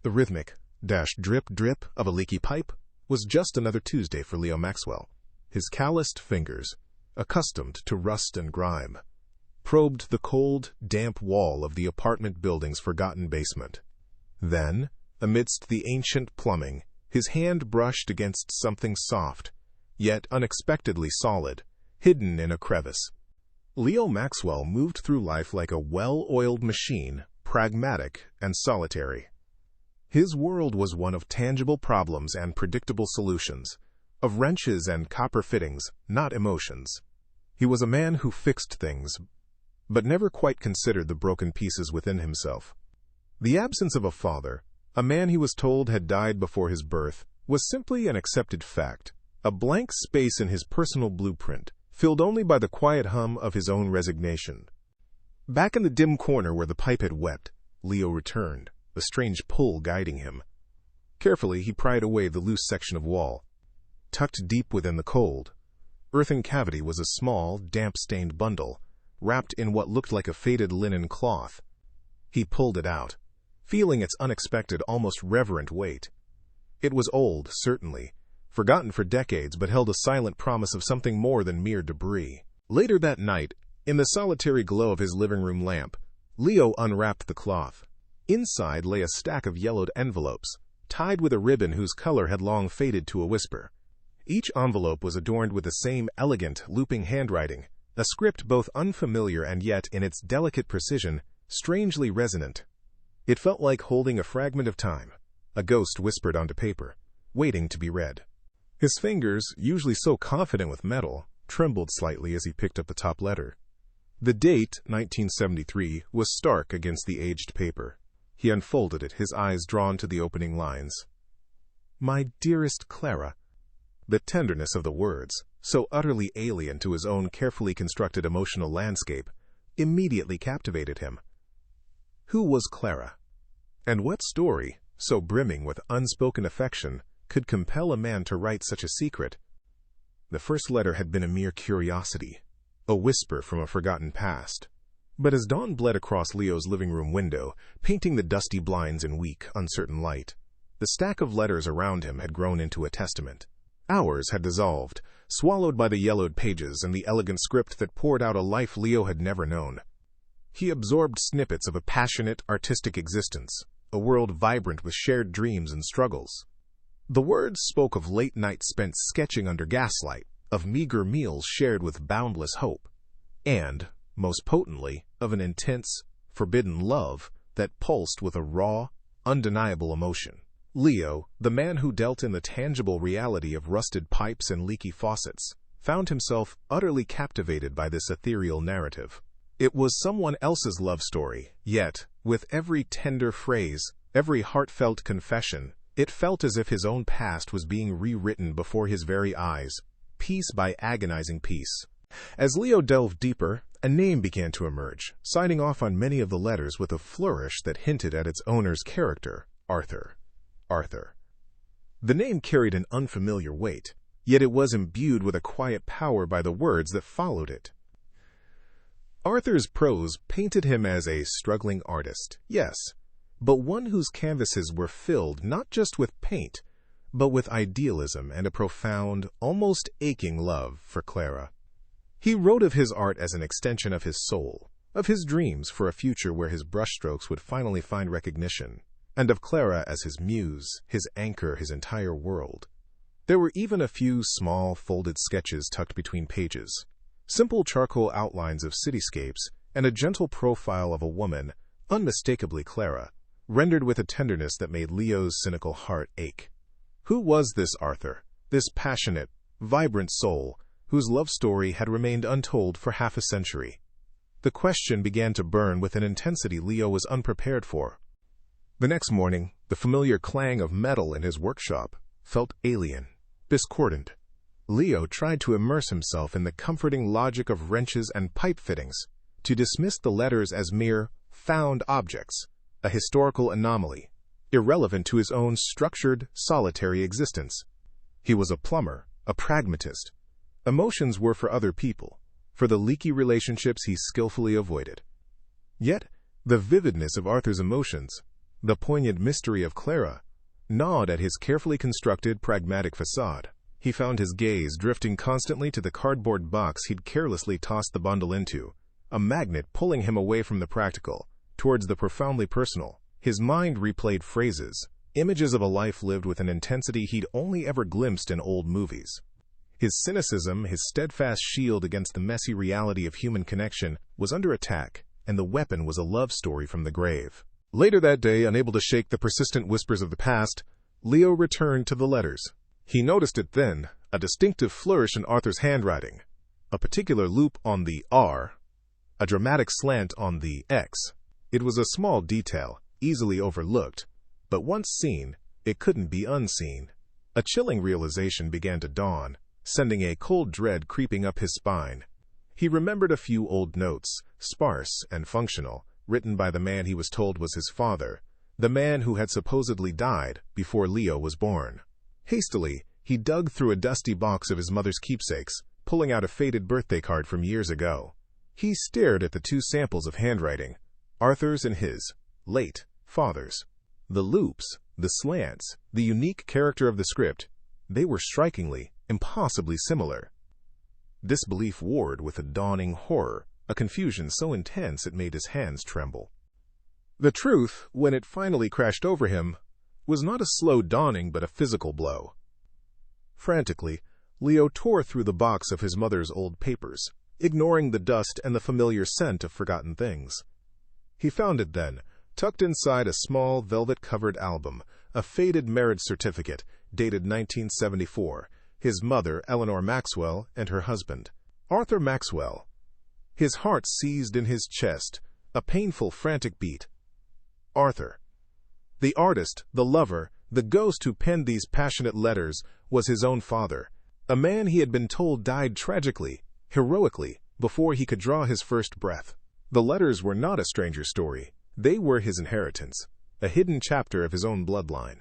The rhythmic, drip of a leaky pipe was just another Tuesday for Leo Maxwell. His calloused fingers, accustomed to rust and grime, probed the cold, damp wall of the apartment building's forgotten basement. Then, amidst the ancient plumbing, his hand brushed against something soft, yet unexpectedly solid, hidden in a crevice. Leo Maxwell moved through life like a well-oiled machine, pragmatic and solitary. His world was one of tangible problems and predictable solutions, of wrenches and copper fittings, not emotions. He was a man who fixed things, but never quite considered the broken pieces within himself. The absence of a father, a man he was told had died before his birth, was simply an accepted fact, a blank space in his personal blueprint, filled only by the quiet hum of his own resignation. Back in the dim corner where the pipe had wept, Leo returned, a strange pull guiding him. Carefully, he pried away the loose section of wall. Tucked deep within the cold, earthen cavity was a small, damp-stained bundle, wrapped in what looked like a faded linen cloth. He pulled it out, feeling its unexpected, almost reverent weight. It was old, certainly, forgotten for decades, but held a silent promise of something more than mere debris. Later that night, in the solitary glow of his living room lamp, Leo unwrapped the cloth. Inside lay a stack of yellowed envelopes, tied with a ribbon whose color had long faded to a whisper. Each envelope was adorned with the same elegant, looping handwriting, a script both unfamiliar and yet, in its delicate precision, strangely resonant. It felt like holding a fragment of time, a ghost whispered onto paper, waiting to be read. His fingers, usually so confident with metal, trembled slightly as he picked up the top letter. The date, 1973, was stark against the aged paper. He unfolded it, his eyes drawn to the opening lines. "My dearest Clara." The tenderness of the words, so utterly alien to his own carefully constructed emotional landscape, immediately captivated him. Who was Clara? And what story, so brimming with unspoken affection, could compel a man to write such a secret? The first letter had been a mere curiosity, a whisper from a forgotten past. But as dawn bled across Leo's living room window, painting the dusty blinds in weak, uncertain light, the stack of letters around him had grown into a testament. Hours had dissolved, swallowed by the yellowed pages and the elegant script that poured out a life Leo had never known. He absorbed snippets of a passionate, artistic existence, a world vibrant with shared dreams and struggles. The words spoke of late nights spent sketching under gaslight, of meager meals shared with boundless hope, and, most potently, of an intense, forbidden love that pulsed with a raw, undeniable emotion. Leo, the man who dealt in the tangible reality of rusted pipes and leaky faucets, found himself utterly captivated by this ethereal narrative. It was someone else's love story, yet, with every tender phrase, every heartfelt confession, it felt as if his own past was being rewritten before his very eyes, piece by agonizing piece. As Leo delved deeper, a name began to emerge, signing off on many of the letters with a flourish that hinted at its owner's character, Arthur. The name carried an unfamiliar weight, yet it was imbued with a quiet power by the words that followed it. Arthur's prose painted him as a struggling artist, yes, but one whose canvases were filled not just with paint, but with idealism and a profound, almost aching love for Clara. He wrote of his art as an extension of his soul, of his dreams for a future where his brushstrokes would finally find recognition, and of Clara as his muse, his anchor, his entire world. There were even a few small, folded sketches tucked between pages, simple charcoal outlines of cityscapes, and a gentle profile of a woman, unmistakably Clara, rendered with a tenderness that made Leo's cynical heart ache. Who was this Arthur, this passionate, vibrant soul, whose love story had remained untold for half a century? The question began to burn with an intensity Leo was unprepared for. The next morning, the familiar clang of metal in his workshop felt alien, discordant. Leo tried to immerse himself in the comforting logic of wrenches and pipe fittings, to dismiss the letters as mere found objects, a historical anomaly, irrelevant to his own structured, solitary existence. He was a plumber, a pragmatist. Emotions were for other people, for the leaky relationships he skillfully avoided. Yet, the vividness of Arthur's emotions, The poignant mystery of Clara gnawed at his carefully constructed, pragmatic facade. He found his gaze drifting constantly to the cardboard box he'd carelessly tossed the bundle into, a magnet pulling him away from the practical, towards the profoundly personal. His mind replayed phrases, images of a life lived with an intensity he'd only ever glimpsed in old movies. His cynicism, his steadfast shield against the messy reality of human connection, was under attack, and the weapon was a love story from the grave. Later that day, unable to shake the persistent whispers of the past, Leo returned to the letters. He noticed it then, a distinctive flourish in Arthur's handwriting, a particular loop on the R, a dramatic slant on the X. It was a small detail, easily overlooked, but once seen, it couldn't be unseen. A chilling realization began to dawn, sending a cold dread creeping up his spine. He remembered a few old notes, sparse and functional, written by the man he was told was his father, the man who had supposedly died before Leo was born. Hastily, he dug through a dusty box of his mother's keepsakes, pulling out a faded birthday card from years ago. He stared at the two samples of handwriting, Arthur's and his late father's. The loops, the slants, the unique character of the script, they were strikingly, impossibly similar. Disbelief warred with a dawning horror, a confusion so intense it made his hands tremble. The truth, when it finally crashed over him, was not a slow dawning but a physical blow. Frantically, Leo tore through the box of his mother's old papers, ignoring the dust and the familiar scent of forgotten things. He found it then, tucked inside a small velvet-covered album, a faded marriage certificate, dated 1974, his mother, Eleanor Maxwell, and her husband, Arthur Maxwell. His heart seized in his chest, a painful, frantic beat. Arthur. The artist, the lover, the ghost who penned these passionate letters was his own father, a man he had been told died tragically, heroically, before he could draw his first breath. The letters were not a stranger story. They were his inheritance, a hidden chapter of his own bloodline.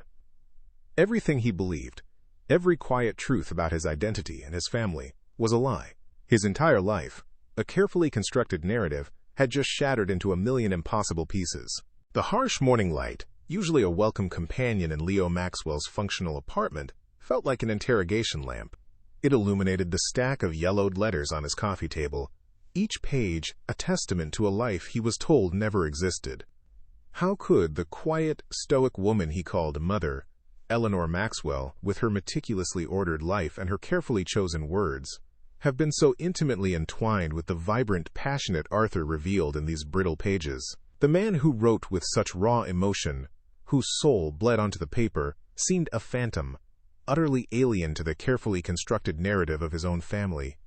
Everything he believed, every quiet truth about his identity and his family, was a lie. His entire life, a carefully constructed narrative, had just shattered into a million impossible pieces. The harsh morning light, usually a welcome companion in Leo Maxwell's functional apartment, felt like an interrogation lamp. It illuminated the stack of yellowed letters on his coffee table, each page a testament to a life he was told never existed. How could the quiet, stoic woman he called mother, Eleanor Maxwell, with her meticulously ordered life and her carefully chosen words, have been so intimately entwined with the vibrant, passionate Arthur revealed in these brittle pages? The man who wrote with such raw emotion, whose soul bled onto the paper, seemed a phantom, utterly alien to the carefully constructed narrative of his own family.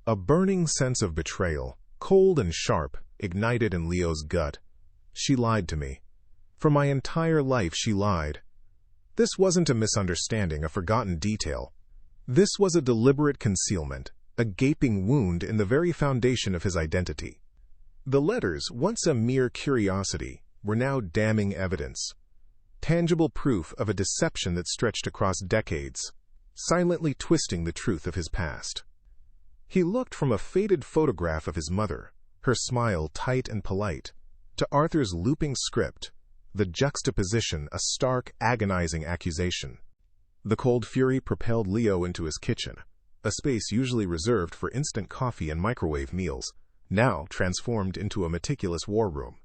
A burning sense of betrayal, cold and sharp, ignited in Leo's gut. She lied to me. For my entire life she lied. This wasn't a misunderstanding, a forgotten detail. This was a deliberate concealment, a gaping wound in the very foundation of his identity. The letters, once a mere curiosity, were now damning evidence. Tangible proof of a deception that stretched across decades, silently twisting the truth of his past. He looked from a faded photograph of his mother, her smile tight and polite, to Arthur's looping script, the juxtaposition a stark, agonizing accusation. The cold fury propelled Leo into his kitchen, a space usually reserved for instant coffee and microwave meals, now transformed into a meticulous war room.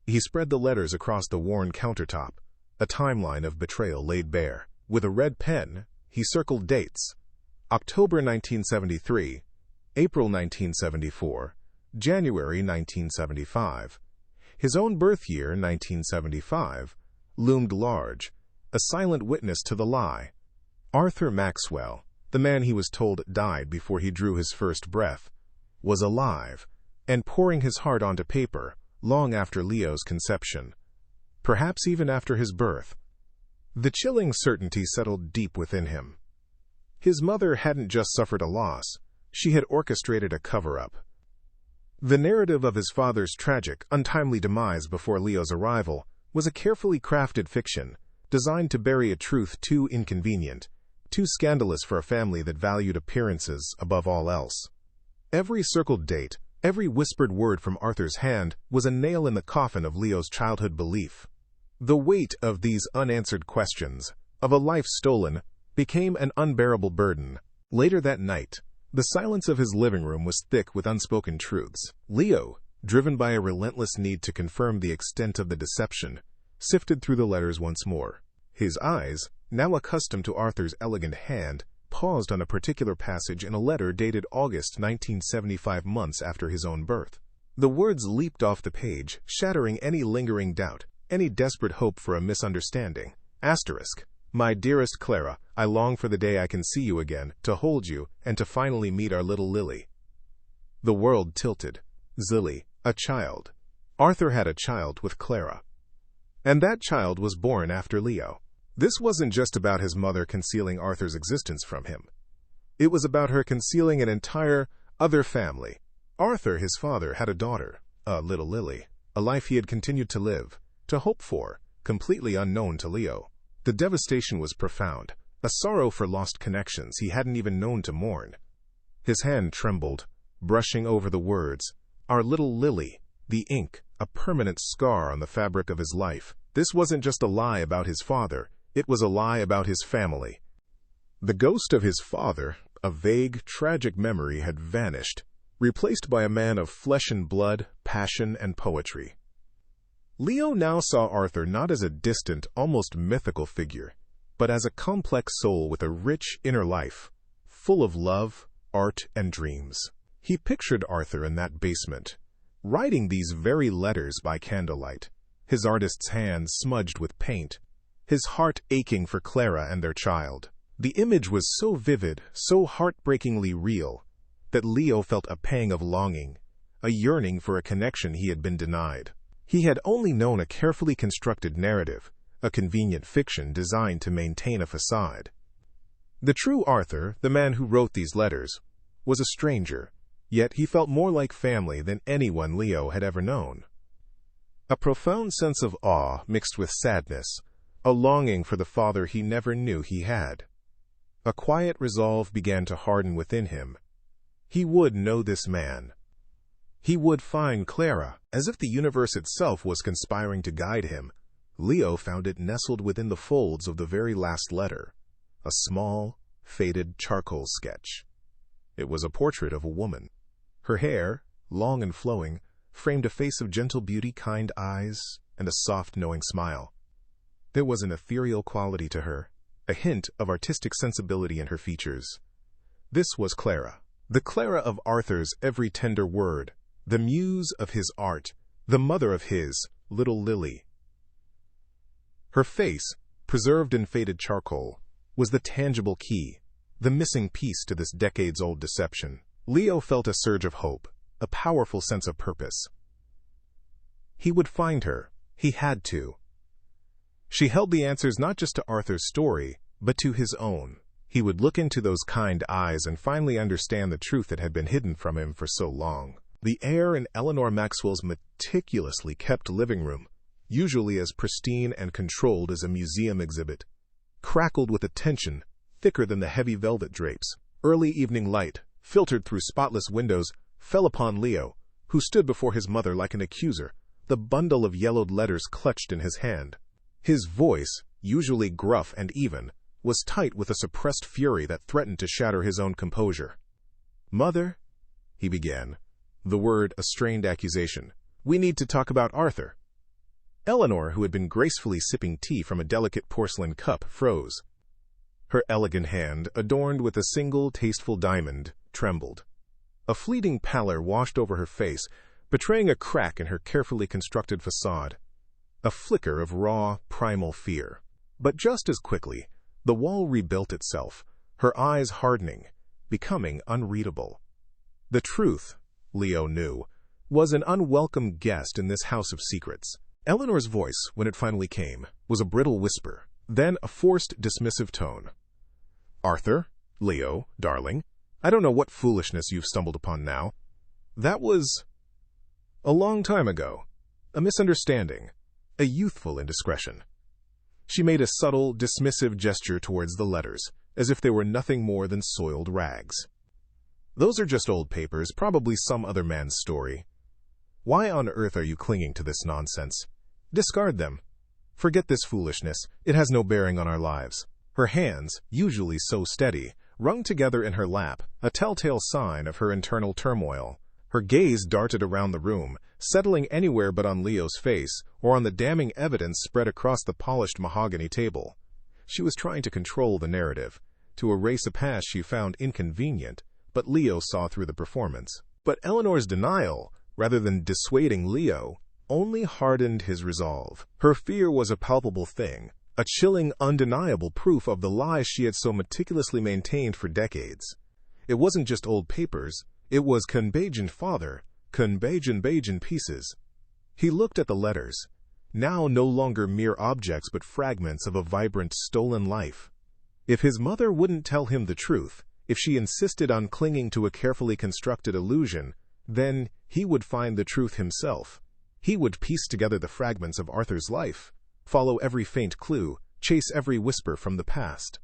He spread the letters across the worn countertop, a timeline of betrayal laid bare. With a red pen, he circled dates: October 1973, April 1974, January 1975. His own birth year, 1975, loomed large, a silent witness to the lie. Arthur Maxwell, the man he was told died before he drew his first breath, was alive and pouring his heart onto paper long after Leo's conception, perhaps even after his birth. The chilling certainty settled deep within him. His mother hadn't just suffered a loss, she had orchestrated a cover-up. The narrative of his father's tragic, untimely demise before Leo's arrival was a carefully crafted fiction, designed to bury a truth too inconvenient, too scandalous for a family that valued appearances above all else. Every circled date, every whispered word from Arthur's hand was a nail in the coffin of Leo's childhood belief. The weight of these unanswered questions, of a life stolen, became an unbearable burden. Later that night, the silence of his living room was thick with unspoken truths. Leo, driven by a relentless need to confirm the extent of the deception, sifted through the letters once more. His eyes, now accustomed to Arthur's elegant hand, paused on a particular passage in a letter dated August 1975, months after his own birth. The words leaped off the page, shattering any lingering doubt, any desperate hope for a misunderstanding. Asterisk. My dearest Clara, I long for the day I can see you again, to hold you, and to finally meet our little Lily. The world tilted. Zilly, a child. Arthur had a child with Clara. And that child was born after Leo. This wasn't just about his mother concealing Arthur's existence from him. It was about her concealing an entire other family. Arthur, his father, had a daughter, a little Lily, a life he had continued to live, to hope for, completely unknown to Leo. The devastation was profound, a sorrow for lost connections he hadn't even known to mourn. His hand trembled, brushing over the words, "Our little Lily," the ink, a permanent scar on the fabric of his life. This wasn't just a lie about his father, it was a lie about his family. The ghost of his father, a vague, tragic memory, had vanished, replaced by a man of flesh and blood, passion, and poetry. Leo now saw Arthur not as a distant, almost mythical figure, but as a complex soul with a rich inner life, full of love, art, and dreams. He pictured Arthur in that basement, writing these very letters by candlelight, his artist's hands smudged with paint, his heart aching for Clara and their child. The image was so vivid, so heartbreakingly real, that Leo felt a pang of longing, a yearning for a connection he had been denied. He had only known a carefully constructed narrative, a convenient fiction designed to maintain a facade. The true Arthur, the man who wrote these letters, was a stranger, yet he felt more like family than anyone Leo had ever known. A profound sense of awe mixed with sadness, a longing for the father he never knew he had. A quiet resolve began to harden within him. He would know this man. He would find Clara. As if the universe itself was conspiring to guide him, Leo found it nestled within the folds of the very last letter, a small, faded charcoal sketch. It was a portrait of a woman. Her hair, long and flowing, framed a face of gentle beauty, kind eyes, and a soft, knowing smile. There was an ethereal quality to her, a hint of artistic sensibility in her features. This was Clara, the Clara of Arthur's every tender word, the muse of his art, the mother of his little Lily. Her face, preserved in faded charcoal, was the tangible key, the missing piece to this decades-old deception. Leo felt a surge of hope, a powerful sense of purpose. He would find her. He had to. She held the answers not just to Arthur's story, but to his own. He would look into those kind eyes and finally understand the truth that had been hidden from him for so long. The air in Eleanor Maxwell's meticulously kept living room, usually as pristine and controlled as a museum exhibit, crackled with a tension thicker than the heavy velvet drapes. Early evening light, filtered through spotless windows, fell upon Leo, who stood before his mother like an accuser, the bundle of yellowed letters clutched in his hand. His voice, usually gruff and even, was tight with a suppressed fury that threatened to shatter his own composure. "Mother," he began, the word a strained accusation, "we need to talk about Arthur." Eleanor, who had been gracefully sipping tea from a delicate porcelain cup, froze. Her elegant hand, adorned with a single tasteful diamond, trembled. A fleeting pallor washed over her face, betraying a crack in her carefully constructed facade. A flicker of raw, primal fear. But just as quickly, the wall rebuilt itself, her eyes hardening, becoming unreadable. The truth, Leo knew, was an unwelcome guest in this house of secrets. Eleanor's voice, when it finally came, was a brittle whisper, then a forced, dismissive tone. "Arthur, Leo, darling, I don't know what foolishness you've stumbled upon now. That was a long time ago, a misunderstanding, a youthful indiscretion." She made a subtle, dismissive gesture towards the letters, as if they were nothing more than soiled rags. "Those are just old papers, probably some other man's story. Why on earth are you clinging to this nonsense? Discard them. Forget this foolishness. It has no bearing on our lives. Her hands, usually so steady, wrung together in her lap, a telltale sign of her internal turmoil. Her gaze darted around the room, settling anywhere but on Leo's face or on the damning evidence spread across the polished mahogany table. She was trying to control the narrative, to erase a past she found inconvenient, but Leo saw through the performance. But Eleanor's denial, rather than dissuading Leo, only hardened his resolve. Her fear was a palpable thing, a chilling, undeniable proof of the lies she had so meticulously maintained for decades. It wasn't just old papers, it was Kunbajan father, Kunbajan pieces. He looked at the letters, now no longer mere objects but fragments of a vibrant, stolen life. If his mother wouldn't tell him the truth, if she insisted on clinging to a carefully constructed illusion, then he would find the truth himself. He would piece together the fragments of Arthur's life, follow every faint clue, chase every whisper from the past.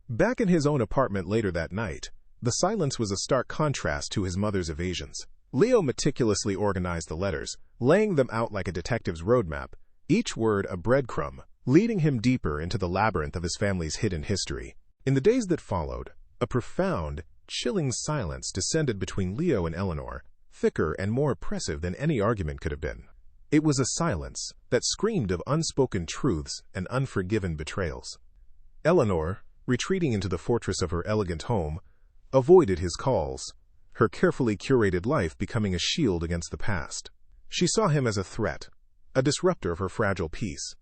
Back in his own apartment later that night, the silence was a stark contrast to his mother's evasions. Leo meticulously organized the letters, laying them out like a detective's roadmap, each word a breadcrumb, leading him deeper into the labyrinth of his family's hidden history. In the days that followed, a profound, chilling silence descended between Leo and Eleanor, thicker and more oppressive than any argument could have been. It was a silence that screamed of unspoken truths and unforgiven betrayals. Eleanor, retreating into the fortress of her elegant home, avoided his calls, her carefully curated life becoming a shield against the past. She saw him as a threat, a disruptor of her fragile peace.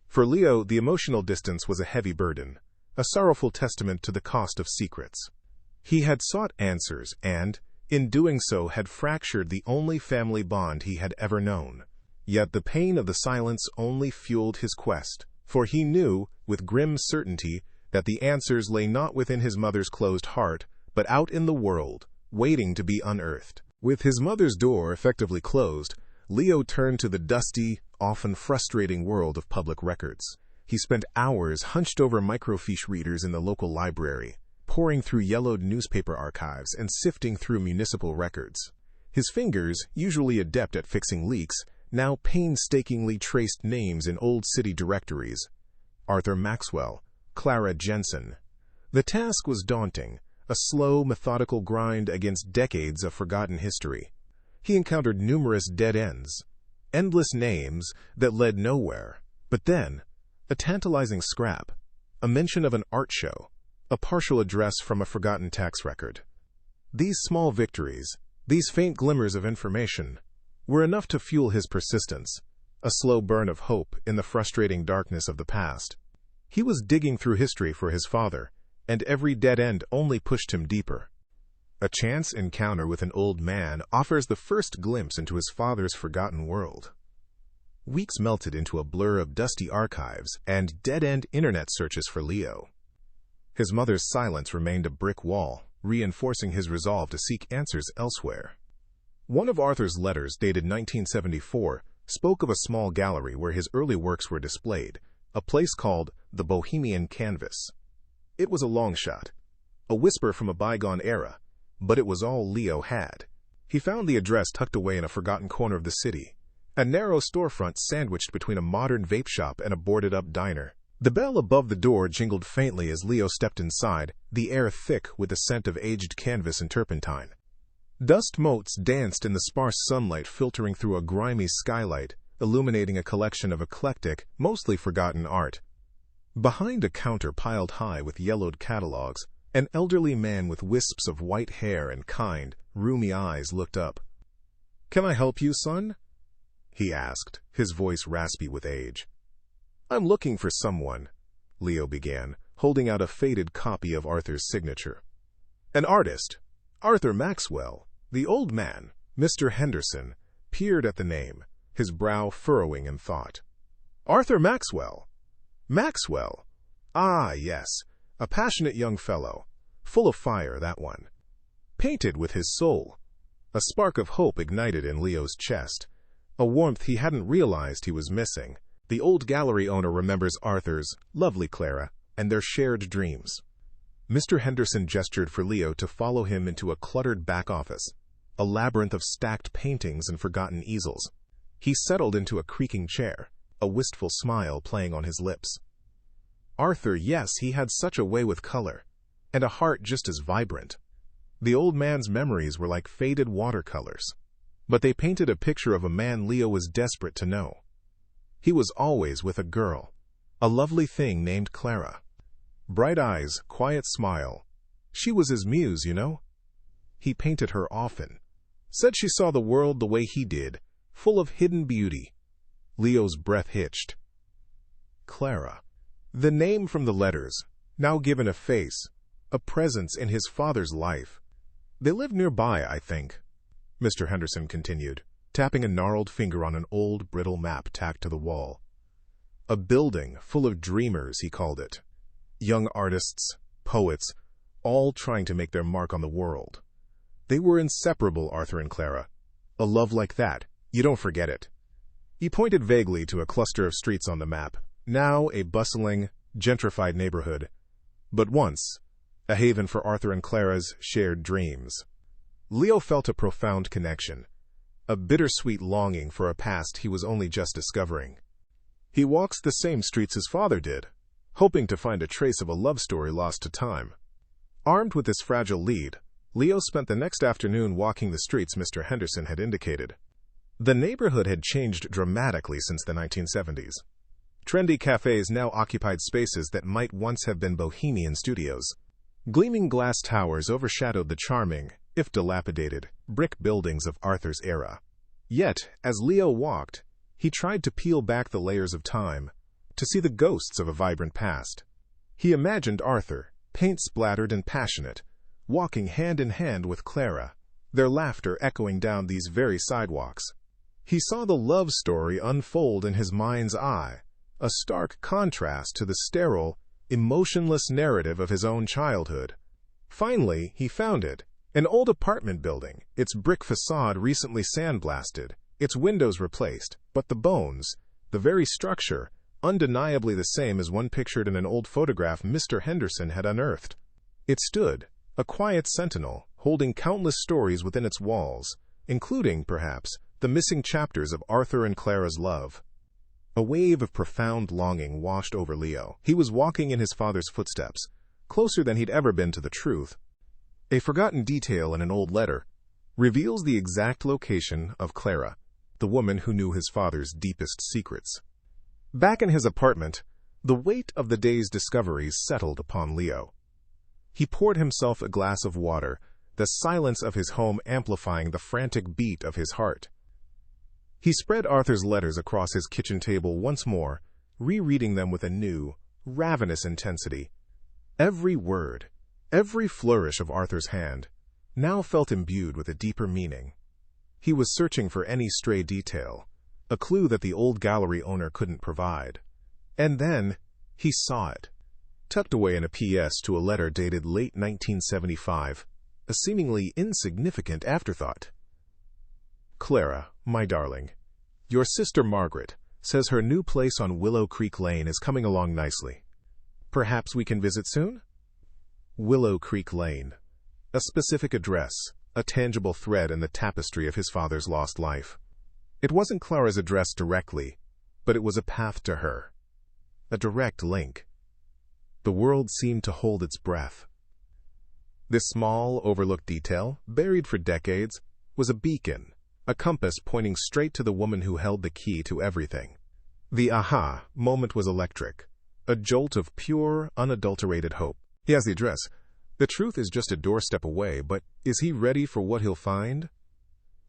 For Leo, the emotional distance was a heavy burden, a sorrowful testament to the cost of secrets. He had sought answers and, in doing so, had fractured the only family bond he had ever known. Yet the pain of the silence only fueled his quest, for he knew, with grim certainty, that the answers lay not within his mother's closed heart, but out in the world, waiting to be unearthed. With his mother's door effectively closed, Leo turned to the dusty, often frustrating world of public records. He spent hours hunched over microfiche readers in the local library, poring through yellowed newspaper archives and sifting through municipal records. His fingers, usually adept at fixing leaks, now painstakingly traced names in old city directories. Arthur Maxwell, Clara Jensen. The task was daunting, a slow, methodical grind against decades of forgotten history. He encountered numerous dead ends, endless names that led nowhere. But then, a tantalizing scrap, a mention of an art show, a partial address from a forgotten tax record. These small victories, these faint glimmers of information, were enough to fuel his persistence, a slow burn of hope in the frustrating darkness of the past. He was digging through history for his father, and every dead end only pushed him deeper. A chance encounter with an old man offers the first glimpse into his father's forgotten world. Weeks melted into a blur of dusty archives and dead-end internet searches for Leo. His mother's silence remained a brick wall, reinforcing his resolve to seek answers elsewhere. One of Arthur's letters, dated 1974, spoke of a small gallery where his early works were displayed, a place called the Bohemian Canvas. It was a long shot, a whisper from a bygone era, but it was all Leo had. He found the address tucked away in a forgotten corner of the city, a narrow storefront sandwiched between a modern vape shop and a boarded-up diner. The bell above the door jingled faintly as Leo stepped inside, the air thick with the scent of aged canvas and turpentine. Dust motes danced in the sparse sunlight filtering through a grimy skylight, illuminating a collection of eclectic, mostly forgotten art. Behind a counter piled high with yellowed catalogs, an elderly man with wisps of white hair and kind, rheumy eyes looked up. "Can I help you, son?" he asked, his voice raspy with age. "I'm looking for someone," Leo began, holding out a faded copy of Arthur's signature. "An artist, Arthur Maxwell." The old man, Mr. Henderson, peered at the name, his brow furrowing in thought. "Arthur Maxwell? Maxwell? Ah, yes, a passionate young fellow, full of fire, that one. Painted with his soul." A spark of hope ignited in Leo's chest, a warmth he hadn't realized he was missing. The old gallery owner remembers Arthur's, lovely Clara, and their shared dreams. Mr. Henderson gestured for Leo to follow him into a cluttered back office, a labyrinth of stacked paintings and forgotten easels. He settled into a creaking chair, a wistful smile playing on his lips. Arthur, yes, he had such a way with color, and a heart just as vibrant. The old man's memories were like faded watercolors, but they painted a picture of a man Leo was desperate to know. He was always with a girl, a lovely thing named Clara. Bright eyes, quiet smile. She was his muse, you know. He painted her often. Said she saw the world the way he did, full of hidden beauty. Leo's breath hitched. Clara. The name from the letters, now given a face, a presence in his father's life. They lived nearby, I think, Mr. Henderson continued, tapping a gnarled finger on an old, brittle map tacked to the wall. A building full of dreamers, he called it. Young artists, poets, all trying to make their mark on the world. They were inseparable, Arthur and Clara. A love like that, you don't forget it. He pointed vaguely to a cluster of streets on the map, now a bustling, gentrified neighborhood, but once a haven for Arthur and Clara's shared dreams. Leo felt a profound connection, a bittersweet longing for a past he was only just discovering. He walks the same streets his father did, hoping to find a trace of a love story lost to time. Armed with this fragile lead, Leo spent the next afternoon walking the streets Mr. Henderson had indicated. The neighborhood had changed dramatically since the 1970s. Trendy cafes now occupied spaces that might once have been bohemian studios. Gleaming glass towers overshadowed the charming, if dilapidated, brick buildings of Arthur's era. Yet, as Leo walked, he tried to peel back the layers of time, to see the ghosts of a vibrant past. He imagined Arthur, paint-splattered and passionate, walking hand in hand with Clara, their laughter echoing down these very sidewalks. He saw the love story unfold in his mind's eye, a stark contrast to the sterile, emotionless narrative of his own childhood. Finally, he found it, an old apartment building, its brick facade recently sandblasted, its windows replaced, but the bones, the very structure, undeniably the same as one pictured in an old photograph Mr. Henderson had unearthed. It stood, a quiet sentinel, holding countless stories within its walls, including, perhaps, the missing chapters of Arthur and Clara's love. A wave of profound longing washed over Leo. He was walking in his father's footsteps, closer than he'd ever been to the truth. A forgotten detail in an old letter reveals the exact location of Clara, the woman who knew his father's deepest secrets. Back in his apartment, the weight of the day's discoveries settled upon Leo. He poured himself a glass of water, the silence of his home amplifying the frantic beat of his heart. He spread Arthur's letters across his kitchen table once more, rereading them with a new, ravenous intensity. Every word, every flourish of Arthur's hand, now felt imbued with a deeper meaning. He was searching for any stray detail, a clue that the old gallery owner couldn't provide. And then, he saw it, tucked away in a PS to a letter dated late 1975, a seemingly insignificant afterthought. Clara, my darling, your sister Margaret says her new place on Willow Creek Lane is coming along nicely. Perhaps we can visit soon? Willow Creek Lane. A specific address, a tangible thread in the tapestry of his father's lost life. It wasn't Clara's address directly, but it was a path to her. A direct link. The world seemed to hold its breath. This small, overlooked detail, buried for decades, was a beacon, a compass pointing straight to the woman who held the key to everything. The aha moment was electric, a jolt of pure, unadulterated hope. He has the address. The truth is just a doorstep away, but is he ready for what he'll find?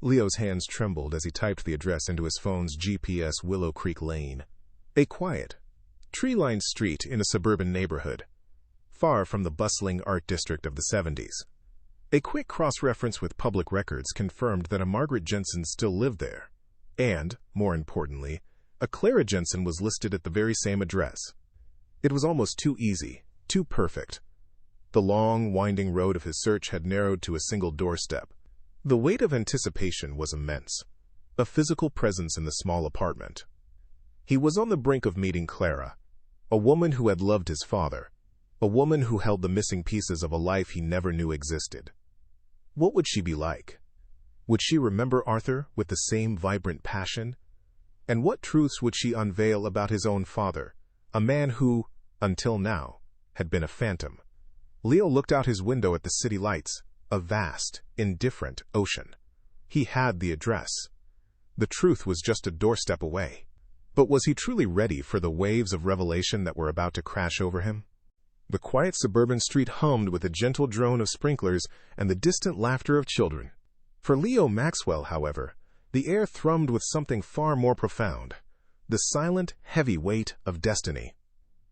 Leo's hands trembled as he typed the address into his phone's GPS. Willow Creek Lane. A quiet, tree-lined street in a suburban neighborhood, far from the bustling art district of the 70s. A quick cross-reference with public records confirmed that a Margaret Jensen still lived there, and, more importantly, a Clara Jensen was listed at the very same address. It was almost too easy, too perfect. The long, winding road of his search had narrowed to a single doorstep. The weight of anticipation was immense, a physical presence in the small apartment. He was on the brink of meeting Clara, a woman who had loved his father, a woman who held the missing pieces of a life he never knew existed. What would she be like? Would she remember Arthur with the same vibrant passion? And what truths would she unveil about his own father, a man who, until now, had been a phantom? Leo looked out his window at the city lights, a vast, indifferent ocean. He had the address. The truth was just a doorstep away. But was he truly ready for the waves of revelation that were about to crash over him? The quiet suburban street hummed with the gentle drone of sprinklers and the distant laughter of children. For Leo Maxwell, however, the air thrummed with something far more profound, the silent, heavy weight of destiny.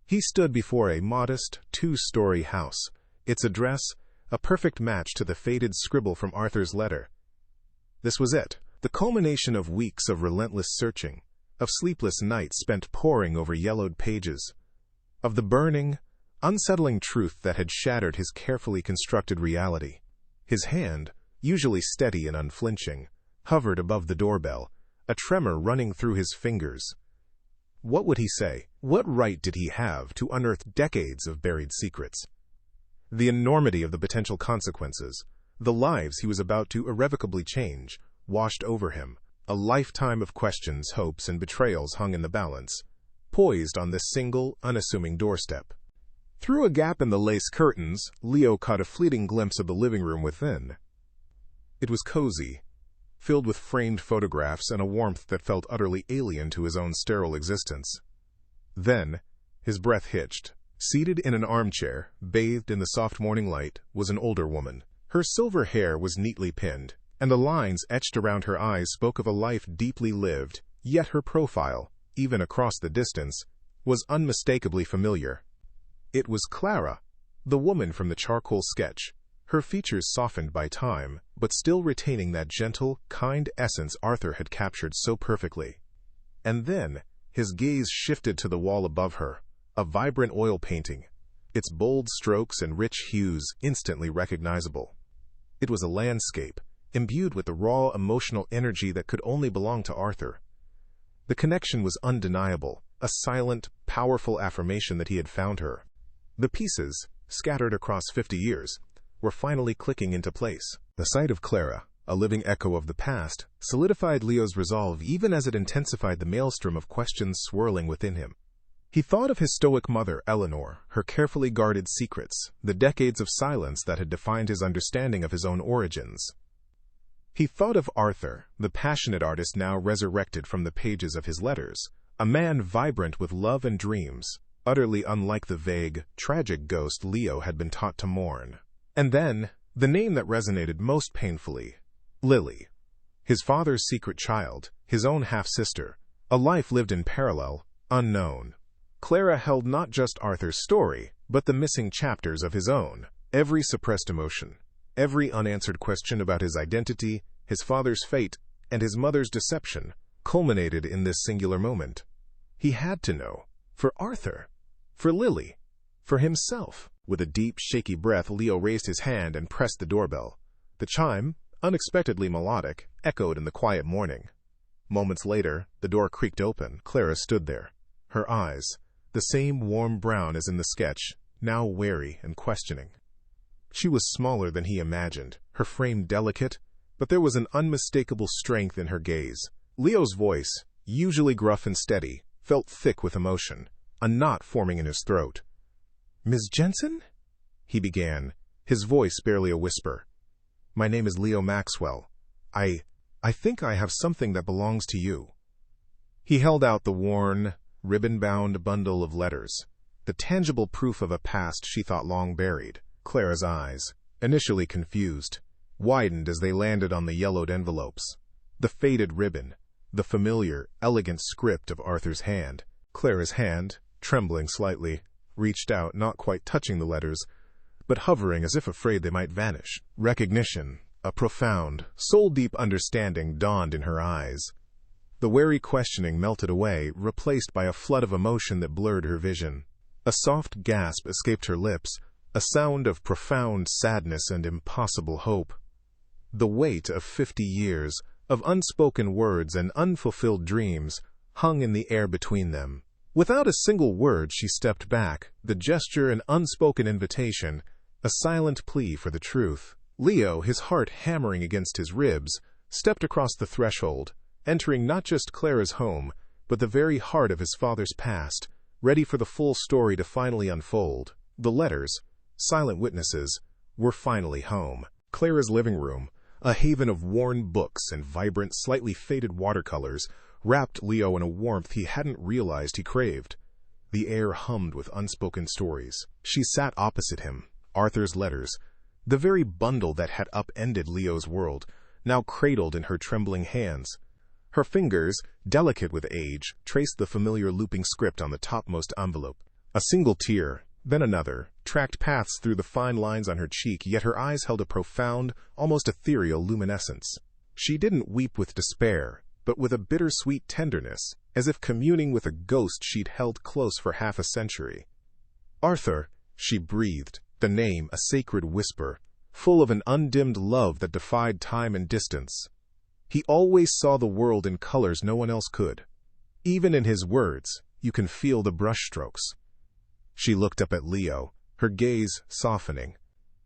He stood before a modest, two-story house, its address a perfect match to the faded scribble from Arthur's letter. This was it, the culmination of weeks of relentless searching, of sleepless nights spent poring over yellowed pages, of the burning, unsettling truth that had shattered his carefully constructed reality. His hand, usually steady and unflinching, hovered above the doorbell, a tremor running through his fingers. What would he say? What right did he have to unearth decades of buried secrets? The enormity of the potential consequences, the lives he was about to irrevocably change, washed over him. A lifetime of questions, hopes, and betrayals hung in the balance, poised on this single, unassuming doorstep. Through a gap in the lace curtains, Leo caught a fleeting glimpse of the living room within. It was cozy, filled with framed photographs and a warmth that felt utterly alien to his own sterile existence. Then, his breath hitched. Seated in an armchair, bathed in the soft morning light, was an older woman. Her silver hair was neatly pinned, and the lines etched around her eyes spoke of a life deeply lived, yet her profile, even across the distance, was unmistakably familiar. It was Clara, the woman from the charcoal sketch, her features softened by time, but still retaining that gentle, kind essence Arthur had captured so perfectly. And then, his gaze shifted to the wall above her, a vibrant oil painting, its bold strokes and rich hues instantly recognizable. It was a landscape, imbued with the raw emotional energy that could only belong to Arthur. The connection was undeniable, a silent, powerful affirmation that he had found her. The pieces, scattered across 50 years, were finally clicking into place. The sight of Clara, a living echo of the past, solidified Leo's resolve even as it intensified the maelstrom of questions swirling within him. He thought of his stoic mother, Eleanor, her carefully guarded secrets, the decades of silence that had defined his understanding of his own origins. He thought of Arthur, the passionate artist now resurrected from the pages of his letters, a man vibrant with love and dreams, utterly unlike the vague, tragic ghost Leo had been taught to mourn. And then, the name that resonated most painfully, Lily. His father's secret child, his own half-sister, a life lived in parallel, unknown. Clara held not just Arthur's story, but the missing chapters of his own, every suppressed emotion, every unanswered question about his identity, his father's fate, and his mother's deception, culminated in this singular moment. He had to know. For Arthur. For Lily. For himself. With a deep, shaky breath, Leo raised his hand and pressed the doorbell. The chime, unexpectedly melodic, echoed in the quiet morning. Moments later, the door creaked open. Clara stood there. Her eyes, the same warm brown as in the sketch, now wary and questioning. She was smaller than he imagined, her frame delicate, but there was an unmistakable strength in her gaze. Leo's voice, usually gruff and steady, felt thick with emotion, a knot forming in his throat. "Ms. Jensen?" he began, his voice barely a whisper. "My name is Leo Maxwell. I think I have something that belongs to you." He held out the worn, ribbon-bound bundle of letters, the tangible proof of a past she thought long buried. Clara's eyes, initially confused, widened as they landed on the yellowed envelopes. The faded ribbon, the familiar, elegant script of Arthur's hand. Clara's hand, trembling slightly, reached out, not quite touching the letters, but hovering as if afraid they might vanish. Recognition, a profound, soul-deep understanding dawned in her eyes. The wary questioning melted away, replaced by a flood of emotion that blurred her vision. A soft gasp escaped her lips, a sound of profound sadness and impossible hope. The weight of 50 years, of unspoken words and unfulfilled dreams, hung in the air between them. Without a single word, she stepped back, the gesture an unspoken invitation, a silent plea for the truth. Leo, his heart hammering against his ribs, stepped across the threshold, entering not just Clara's home, but the very heart of his father's past, ready for the full story to finally unfold. The letters, silent witnesses, were finally home. Clara's living room, a haven of worn books and vibrant, slightly faded watercolors, wrapped Leo in a warmth he hadn't realized he craved. The air hummed with unspoken stories. She sat opposite him, Arthur's letters, the very bundle that had upended Leo's world, now cradled in her trembling hands. Her fingers, delicate with age, traced the familiar looping script on the topmost envelope. A single tear, then another, tracked paths through the fine lines on her cheek, yet her eyes held a profound, almost ethereal luminescence. She didn't weep with despair, but with a bittersweet tenderness, as if communing with a ghost she'd held close for half a century. "Arthur," she breathed, the name a sacred whisper, full of an undimmed love that defied time and distance. He always saw the world in colors no one else could. Even in his words, you can feel the brushstrokes. She looked up at Leo, her gaze softening.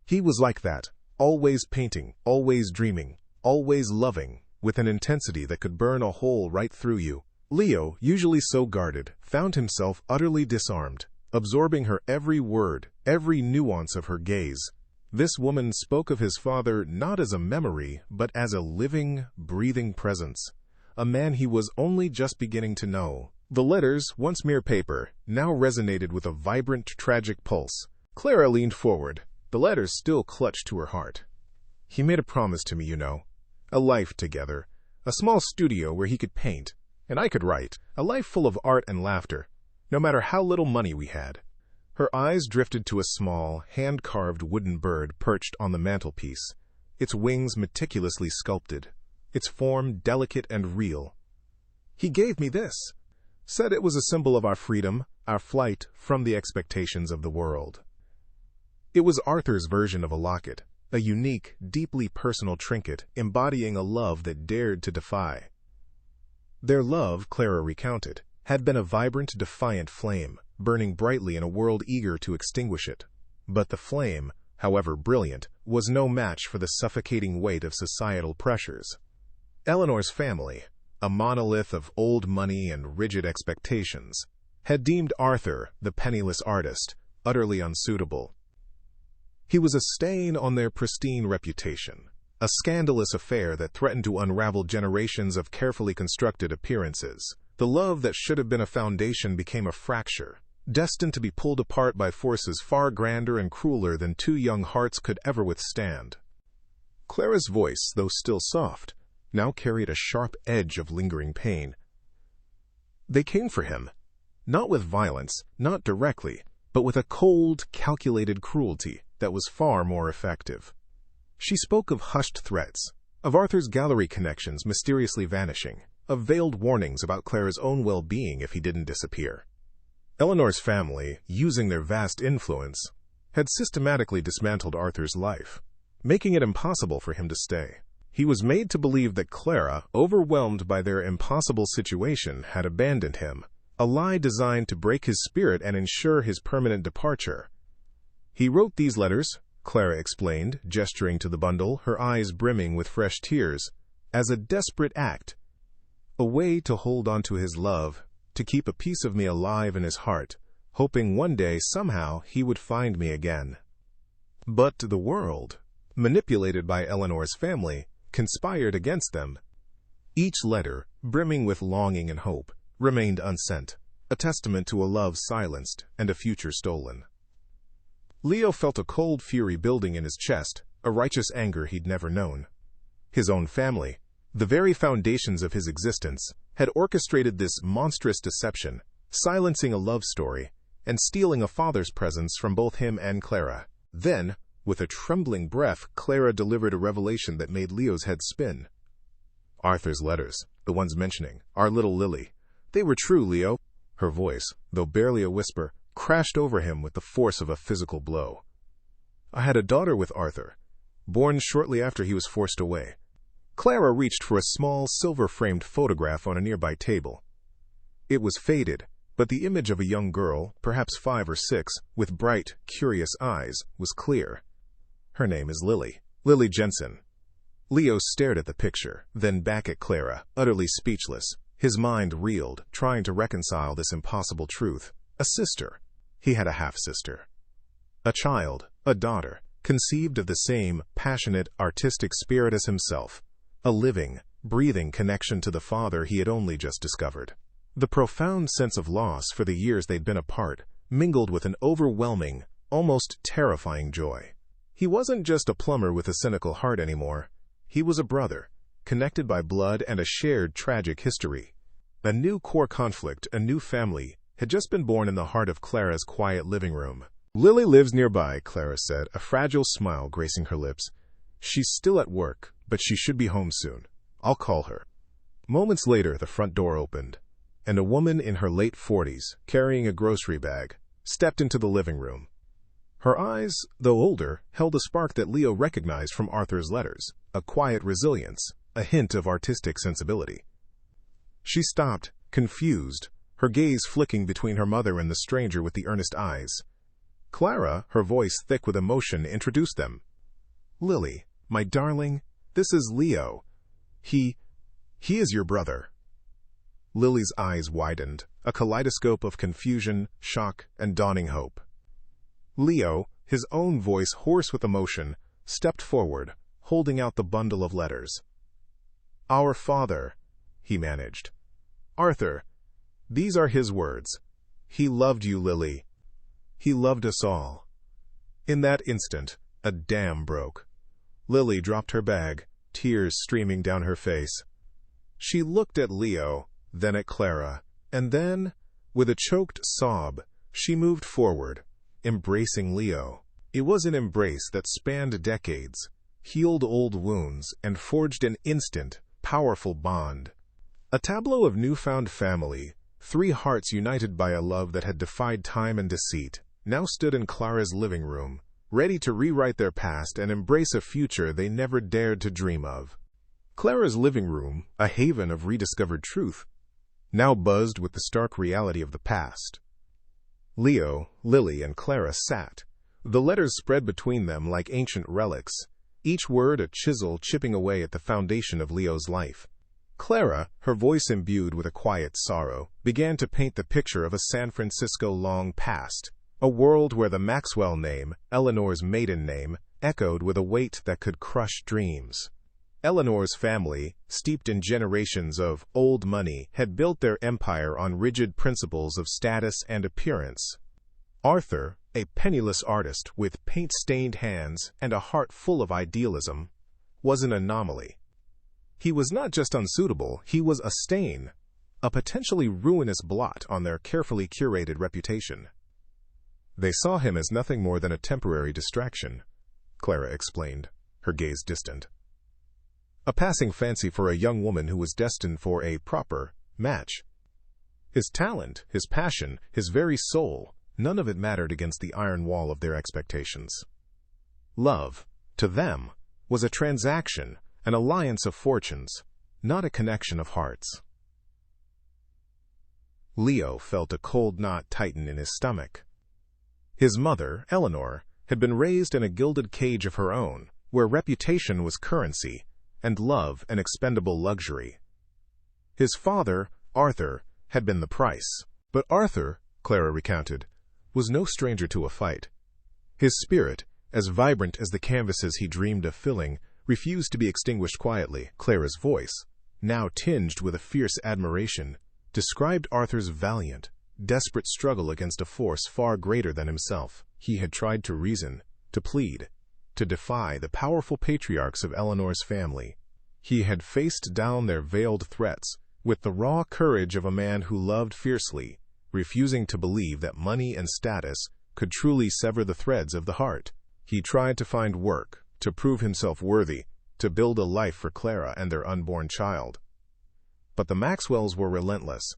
He was like that, always painting, always dreaming, always loving, with an intensity that could burn a hole right through you. Leo, usually so guarded, found himself utterly disarmed, absorbing her every word, every nuance of her gaze. This woman spoke of his father not as a memory, but as a living, breathing presence, a man he was only just beginning to know. The letters, once mere paper, now resonated with a vibrant, tragic pulse. Clara leaned forward, the letters still clutched to her heart. "He made a promise to me, you know. A life together, a small studio where he could paint, and I could write, a life full of art and laughter, no matter how little money we had." Her eyes drifted to a small, hand-carved wooden bird perched on the mantelpiece, its wings meticulously sculpted, its form delicate and real. "He gave me this. Said it was a symbol of our freedom, our flight from the expectations of the world." It was Arthur's version of a locket, a unique, deeply personal trinket embodying a love that dared to defy. Their love, Clara recounted, had been a vibrant, defiant flame, burning brightly in a world eager to extinguish it. But the flame, however brilliant, was no match for the suffocating weight of societal pressures. Eleanor's family, a monolith of old money and rigid expectations, had deemed Arthur, the penniless artist, utterly unsuitable. He was a stain on their pristine reputation, a scandalous affair that threatened to unravel generations of carefully constructed appearances. The love that should have been a foundation became a fracture, destined to be pulled apart by forces far grander and crueler than two young hearts could ever withstand. Clara's voice, though still soft, now carried a sharp edge of lingering pain. "They came for him, not with violence, not directly, but with a cold, calculated cruelty that was far more effective." She spoke of hushed threats, of Arthur's gallery connections mysteriously vanishing, of veiled warnings about Clara's own well-being if he didn't disappear. Eleanor's family, using their vast influence, had systematically dismantled Arthur's life, making it impossible for him to stay. He was made to believe that Clara, overwhelmed by their impossible situation, had abandoned him, a lie designed to break his spirit and ensure his permanent departure. "He wrote these letters," Clara explained, gesturing to the bundle, her eyes brimming with fresh tears, "as a desperate act, a way to hold on to his love, to keep a piece of me alive in his heart, hoping one day somehow he would find me again." But the world, manipulated by Eleanor's family, conspired against them. Each letter, brimming with longing and hope, remained unsent, a testament to a love silenced and a future stolen. Leo felt a cold fury building in his chest, a righteous anger he'd never known. His own family, the very foundations of his existence, had orchestrated this monstrous deception, silencing a love story and stealing a father's presence from both him and Clara. Then, with a trembling breath, Clara delivered a revelation that made Leo's head spin. "Arthur's letters, the ones mentioning our little Lily. They were true, Leo." Her voice, though barely a whisper, crashed over him with the force of a physical blow. "I had a daughter with Arthur, born shortly after he was forced away." Clara reached for a small, silver-framed photograph on a nearby table. It was faded, but the image of a young girl, perhaps 5 or 6, with bright, curious eyes, was clear. "Her name is Lily. Lily Jensen." Leo stared at the picture, then back at Clara, utterly speechless. His mind reeled, trying to reconcile this impossible truth. A sister. He had a half-sister. A child, a daughter, conceived of the same passionate, artistic spirit as himself. A living, breathing connection to the father he had only just discovered. The profound sense of loss for the years they'd been apart mingled with an overwhelming, almost terrifying joy. He wasn't just a plumber with a cynical heart anymore. He was a brother, connected by blood and a shared tragic history. A new core conflict, a new family, had just been born in the heart of Clara's quiet living room. "Lily lives nearby," Clara said, a fragile smile gracing her lips. "She's still at work, but she should be home soon. I'll call her." Moments later, the front door opened, and a woman in her late 40s, carrying a grocery bag, stepped into the living room. Her eyes, though older, held a spark that Leo recognized from Arthur's letters, a quiet resilience, a hint of artistic sensibility. She stopped, confused, her gaze flicking between her mother and the stranger with the earnest eyes. Clara, her voice thick with emotion, introduced them. "Lily, my darling, this is Leo. He is your brother." Lily's eyes widened, a kaleidoscope of confusion, shock, and dawning hope. Leo, his own voice hoarse with emotion, stepped forward, holding out the bundle of letters. "Our father," he managed. "Arthur, these are his words. He loved you, Lily. He loved us all." In that instant, a dam broke. Lily dropped her bag, tears streaming down her face. She looked at Leo, then at Clara, and then, with a choked sob, she moved forward, embracing Leo. It was an embrace that spanned decades, healed old wounds, and forged an instant, powerful bond. A tableau of newfound family, three hearts united by a love that had defied time and deceit, now stood in Clara's living room, ready to rewrite their past and embrace a future they never dared to dream of. Clara's living room, a haven of rediscovered truth, now buzzed with the stark reality of the past. Leo, Lily, and Clara sat, the letters spread between them like ancient relics, each word a chisel chipping away at the foundation of Leo's life. Clara, her voice imbued with a quiet sorrow, began to paint the picture of a San Francisco long past, a world where the Maxwell name, Eleanor's maiden name, echoed with a weight that could crush dreams. Eleanor's family, steeped in generations of old money, had built their empire on rigid principles of status and appearance. Arthur, a penniless artist with paint-stained hands and a heart full of idealism, was an anomaly. He was not just unsuitable, he was a stain, a potentially ruinous blot on their carefully curated reputation. They saw him as nothing more than a temporary distraction, Clara explained, her gaze distant. A passing fancy for a young woman who was destined for a proper match. His talent, his passion, his very soul, none of it mattered against the iron wall of their expectations. Love, to them, was a transaction, an alliance of fortunes, not a connection of hearts. Leo felt a cold knot tighten in his stomach. His mother, Eleanor, had been raised in a gilded cage of her own, where reputation was currency, and love an expendable luxury. His father, Arthur, had been the price. But Arthur, Clara recounted, was no stranger to a fight. His spirit, as vibrant as the canvases he dreamed of filling, refused to be extinguished quietly. Clara's voice, now tinged with a fierce admiration, described Arthur's valiant, desperate struggle against a force far greater than himself. He had tried to reason, to plead, to defy the powerful patriarchs of Eleanor's family. He had faced down their veiled threats with the raw courage of a man who loved fiercely, refusing to believe that money and status could truly sever the threads of the heart. He tried to find work, to prove himself worthy, to build a life for Clara and their unborn child. But the Maxwells were relentless.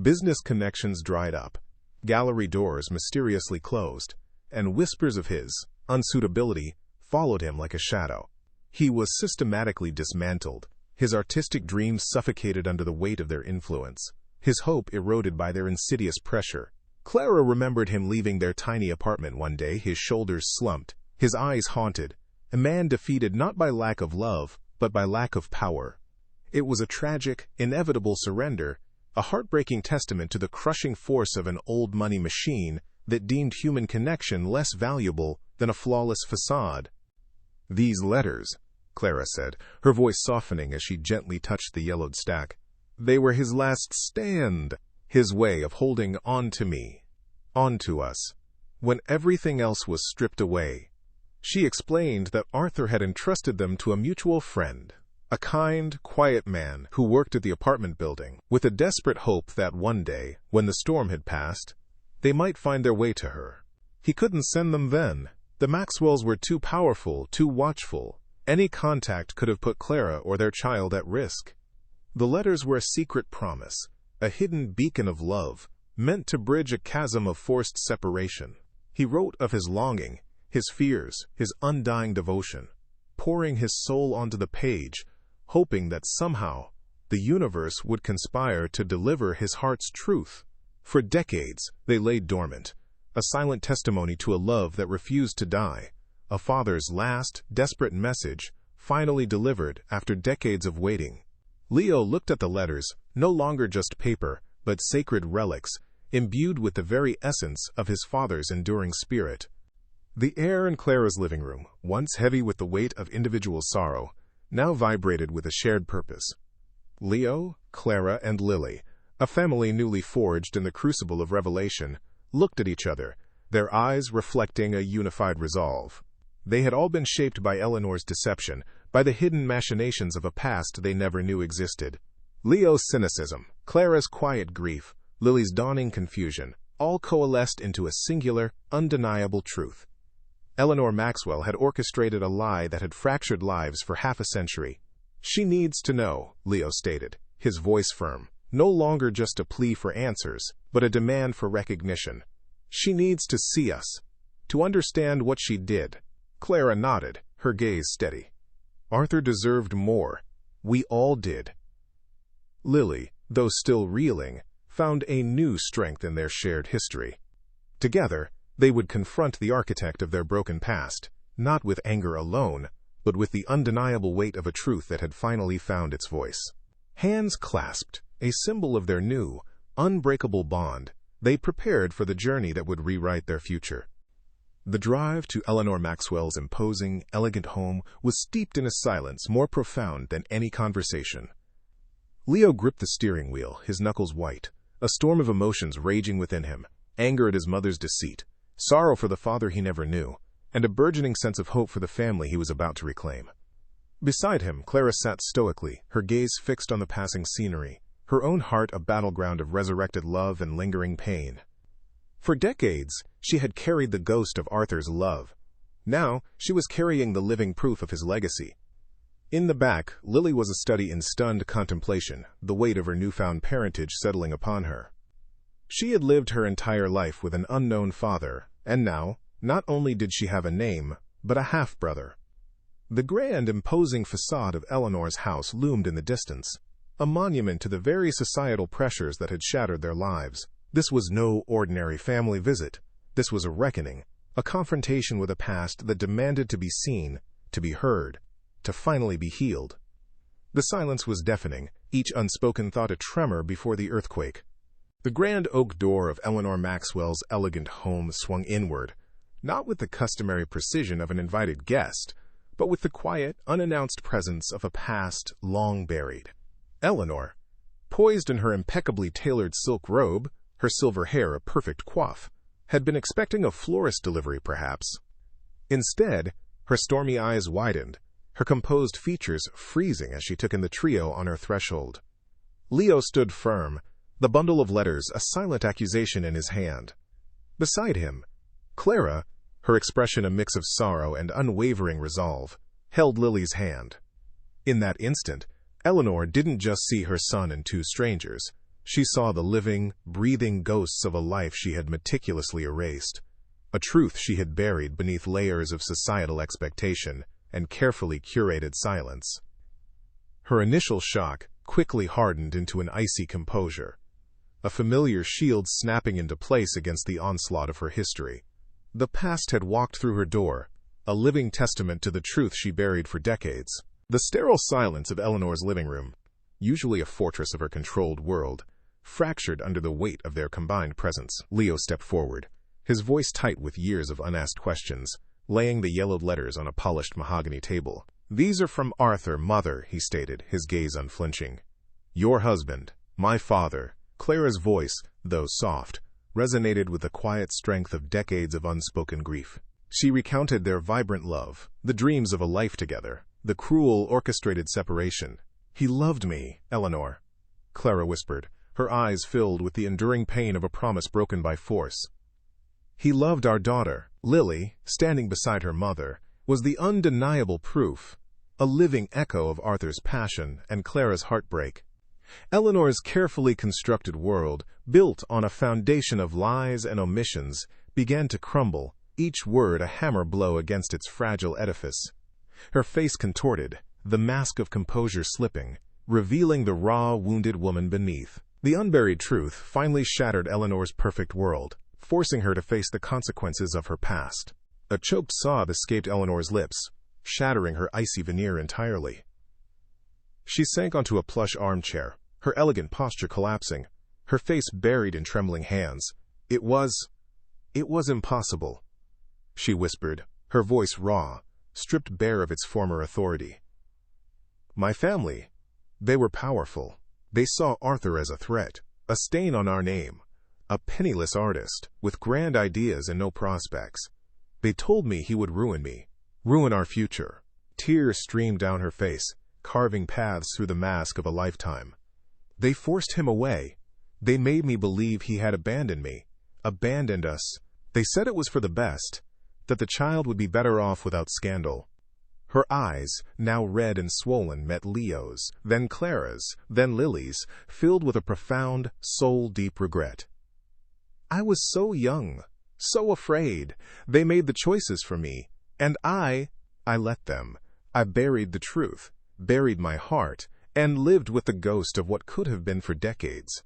Business connections dried up, gallery doors mysteriously closed, and whispers of his unsuitability followed him like a shadow. He was systematically dismantled, his artistic dreams suffocated under the weight of their influence, his hope eroded by their insidious pressure. Clara remembered him leaving their tiny apartment one day, his shoulders slumped, his eyes haunted, a man defeated not by lack of love, but by lack of power. It was a tragic, inevitable surrender, a heartbreaking testament to the crushing force of an old money machine that deemed human connection less valuable than a flawless facade. "These letters," Clara said, her voice softening as she gently touched the yellowed stack. "They were his last stand, his way of holding on to me, on to us, when everything else was stripped away." She explained that Arthur had entrusted them to a mutual friend, a kind, quiet man who worked at the apartment building, with a desperate hope that one day, when the storm had passed, they might find their way to her. He couldn't send them then. The Maxwells were too powerful, too watchful. Any contact could have put Clara or their child at risk. The letters were a secret promise, a hidden beacon of love, meant to bridge a chasm of forced separation. He wrote of his longing, his fears, his undying devotion, pouring his soul onto the page, hoping that somehow the universe would conspire to deliver his heart's truth. For decades, they lay dormant, a silent testimony to a love that refused to die, a father's last, desperate message, finally delivered after decades of waiting. Leo looked at the letters, no longer just paper, but sacred relics, imbued with the very essence of his father's enduring spirit. The air in Clara's living room, once heavy with the weight of individual sorrow, now vibrated with a shared purpose. Leo, Clara, and Lily, a family newly forged in the crucible of revelation, looked at each other, their eyes reflecting a unified resolve. They had all been shaped by Eleanor's deception, by the hidden machinations of a past they never knew existed. Leo's cynicism, Clara's quiet grief, Lily's dawning confusion, all coalesced into a singular, undeniable truth. Eleanor Maxwell had orchestrated a lie that had fractured lives for half a century. "She needs to know," Leo stated, his voice firm, no longer just a plea for answers, but a demand for recognition. "She needs to see us, to understand what she did." Clara nodded, her gaze steady. "Arthur deserved more. We all did." Lily, though still reeling, found a new strength in their shared history. Together, they would confront the architect of their broken past, not with anger alone, but with the undeniable weight of a truth that had finally found its voice. Hands clasped, a symbol of their new, unbreakable bond, they prepared for the journey that would rewrite their future. The drive to Eleanor Maxwell's imposing, elegant home was steeped in a silence more profound than any conversation. Leo gripped the steering wheel, his knuckles white, a storm of emotions raging within him, anger at his mother's deceit, sorrow for the father he never knew, and a burgeoning sense of hope for the family he was about to reclaim. Beside him, Clara sat stoically, her gaze fixed on the passing scenery, her own heart a battleground of resurrected love and lingering pain. For decades, she had carried the ghost of Arthur's love. Now, she was carrying the living proof of his legacy. In the back, Lily was a study in stunned contemplation, the weight of her newfound parentage settling upon her. She had lived her entire life with an unknown father, and now, not only did she have a name, but a half-brother. The grand, imposing facade of Eleanor's house loomed in the distance, a monument to the very societal pressures that had shattered their lives. This was no ordinary family visit. This was a reckoning, a confrontation with a past that demanded to be seen, to be heard, to finally be healed. The silence was deafening, each unspoken thought a tremor before the earthquake. The grand oak door of Eleanor Maxwell's elegant home swung inward, not with the customary precision of an invited guest, but with the quiet, unannounced presence of a past long buried. Eleanor, poised in her impeccably tailored silk robe, her silver hair a perfect coif, had been expecting a florist delivery perhaps. Instead, her stormy eyes widened, her composed features freezing as she took in the trio on her threshold. Leo stood firm, the bundle of letters a silent accusation in his hand. Beside him, Clara, her expression a mix of sorrow and unwavering resolve, held Lily's hand. In that instant, Eleanor didn't just see her son and two strangers. She saw the living, breathing ghosts of a life she had meticulously erased, a truth she had buried beneath layers of societal expectation and carefully curated silence. Her initial shock quickly hardened into an icy composure, a familiar shield snapping into place against the onslaught of her history. The past had walked through her door, a living testament to the truth she buried for decades. The sterile silence of Eleanor's living room, usually a fortress of her controlled world, fractured under the weight of their combined presence. Leo stepped forward, his voice tight with years of unasked questions, laying the yellowed letters on a polished mahogany table. "These are from Arthur, Mother," he stated, his gaze unflinching. "Your husband, my father." Clara's voice, though soft, resonated with the quiet strength of decades of unspoken grief. She recounted their vibrant love, the dreams of a life together, the cruel, orchestrated separation. "He loved me, Eleanor," Clara whispered, her eyes filled with the enduring pain of a promise broken by force. "He loved our daughter." Lily, standing beside her mother, was the undeniable proof, a living echo of Arthur's passion and Clara's heartbreak. Eleanor's carefully constructed world, built on a foundation of lies and omissions, began to crumble, each word a hammer blow against its fragile edifice. Her face contorted, the mask of composure slipping, revealing the raw, wounded woman beneath. The unburied truth finally shattered Eleanor's perfect world, forcing her to face the consequences of her past. A choked sob escaped Eleanor's lips, shattering her icy veneer entirely. She sank onto a plush armchair, her elegant posture collapsing, her face buried in trembling hands. It was impossible," she whispered, her voice raw, stripped bare of its former authority. "My family, they were powerful. They saw Arthur as a threat, a stain on our name, a penniless artist with grand ideas and no prospects. They told me he would ruin me, ruin our future." Tears streamed down her face, carving paths through the mask of a lifetime. "They forced him away. They made me believe he had abandoned me, abandoned us. They said it was for the best, that the child would be better off without scandal." Her eyes, now red and swollen, met Leo's, then Clara's, then Lily's, filled with a profound, soul-deep regret. "I was so young, so afraid. They made the choices for me, and I let them. I buried the truth, buried my heart, and lived with the ghost of what could have been for decades."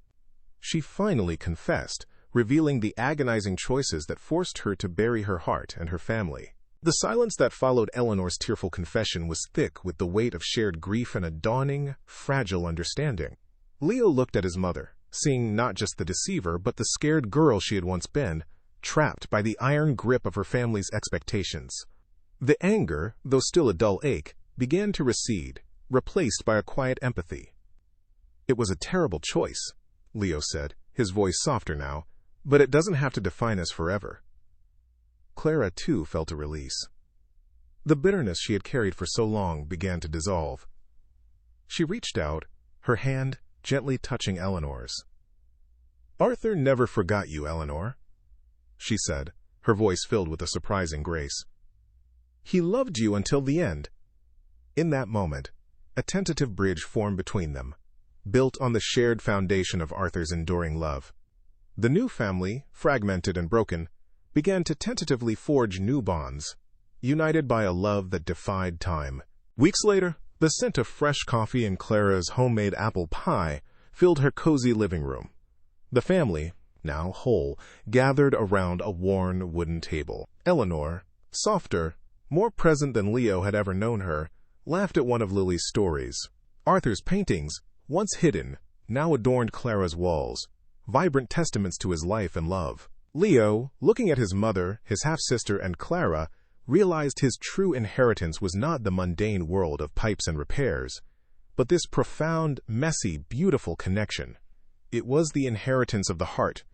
She finally confessed, revealing the agonizing choices that forced her to bury her heart and her family. The silence that followed Eleanor's tearful confession was thick with the weight of shared grief and a dawning, fragile understanding. Leo looked at his mother, seeing not just the deceiver but the scared girl she had once been, trapped by the iron grip of her family's expectations. The anger, though still a dull ache, began to recede, replaced by a quiet empathy. "It was a terrible choice," Leo said, his voice softer now, "but it doesn't have to define us forever." Clara, too, felt a release. The bitterness she had carried for so long began to dissolve. She reached out, her hand gently touching Eleanor's. "Arthur never forgot you, Eleanor," she said, her voice filled with a surprising grace. "He loved you until the end." In that moment, a tentative bridge formed between them, built on the shared foundation of Arthur's enduring love. The new family, fragmented and broken, began to tentatively forge new bonds, united by a love that defied time. Weeks later, the scent of fresh coffee and Clara's homemade apple pie filled her cozy living room. The family, now whole, gathered around a worn wooden table. Eleanor, softer, more present than Leo had ever known her, laughed at one of Lily's stories. Arthur's paintings, once hidden, now adorned Clara's walls, vibrant testaments to his life and love. Leo, looking at his mother, his half-sister, and Clara, realized his true inheritance was not the mundane world of pipes and repairs, but this profound, messy, beautiful connection. It was the inheritance of the heart,